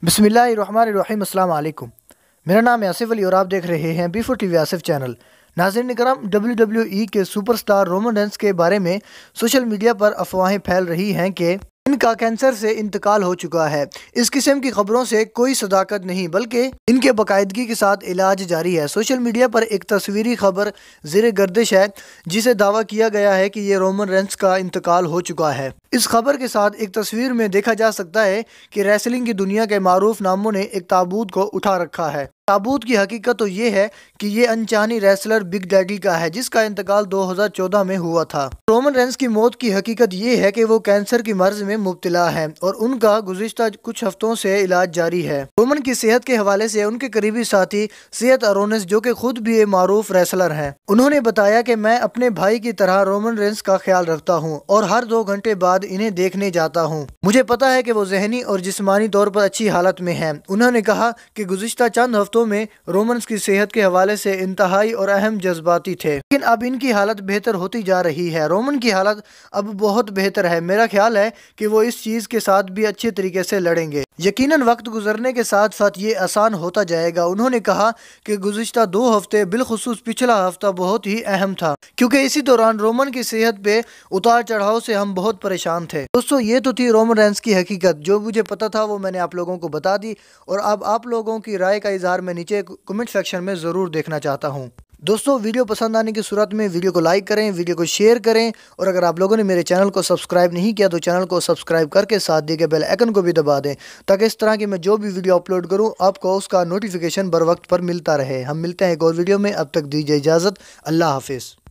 बिस्मिल्लाहिर्रहमानिर्रहीम अस्सलाम वालेकुम। मेरा नाम है आसिफ अली और आप देख रहे हैं B4 TV आसिफ चैनल। नाज़रीन इकराम, WWE के सुपरस्टार रोमन रेंस के बारे में सोशल मीडिया पर अफवाहें फैल रही हैं कि इनका कैंसर से इंतकाल हो चुका है। इस किस्म की खबरों से कोई सदाकत नहीं बल्कि इनके बाकायदगी के साथ इलाज जारी है। सोशल मीडिया पर एक तस्वीरी खबर ज़ेर गर्दिश है जिसे दावा किया गया है कि ये रोमन रेंस का इंतकाल हो चुका है। इस खबर के साथ एक तस्वीर में देखा जा सकता है कि रेसलिंग की दुनिया के मारूफ नामों ने एक ताबूत को उठा रखा है। ताबूत की हकीकत तो ये है कि ये अनचानी रेसलर बिग डैडी का है जिसका इंतकाल 2014 में हुआ था। रोमन रेंस की मौत की हकीकत ये है कि वो कैंसर की मर्ज में मुब्तला है और उनका गुज़िश्ता कुछ हफ्तों से इलाज जारी है। रोमन की सेहत के हवाले से उनके करीबी साथी सेयत अरोनिस, जो कि खुद भी एक मारूफ रेसलर हैं, उन्होंने बताया कि मैं अपने भाई की तरह रोमन रेंस का ख्याल रखता हूँ और हर 2 घंटे बाद इन्हें देखने जाता हूँ। मुझे पता है कि वो ज़हनी और जिस्मानी तौर पर अच्छी हालत में हैं। उन्होंने कहा कि गुज़िश्ता चंद हफ्तों में रोमन्स की सेहत के हवाले से इंतहाई और अहम जज्बाती थे, लेकिन अब इनकी हालत बेहतर होती जा रही है। रोमन की हालत अब बहुत बेहतर है। मेरा ख्याल है कि वो इस चीज़ के साथ भी अच्छे तरीके से लड़ेंगे। यकीनन वक्त गुजरने के साथ साथ ये आसान होता जाएगा। उन्होंने कहा कि गुज़िश्ता 2 हफ्ते बिलखुसूस पिछला हफ्ता बहुत ही अहम था क्योंकि इसी दौरान रोमन की सेहत पे उतार चढ़ाव से हम बहुत परेशान थे। दोस्तों, ये तो थी रोमन रेंस की हकीकत। जो मुझे पता था वो मैंने आप लोगों को बता दी और अब आप लोगों की राय का इजहार मैं नीचे कमेंट सेक्शन में ज़रूर देखना चाहता हूँ। दोस्तों, वीडियो पसंद आने की सूरत में वीडियो को लाइक करें, वीडियो को शेयर करें और अगर आप लोगों ने मेरे चैनल को सब्सक्राइब नहीं किया तो चैनल को सब्सक्राइब करके साथ दिए गए बेल आइकन को भी दबा दें ताकि इस तरह की मैं जो भी वीडियो अपलोड करूं आपको उसका नोटिफिकेशन बर वक्त पर मिलता रहे। हम मिलते हैं एक और वीडियो में, अब तक दीजिए इजाज़त। अल्लाह हाफिज़।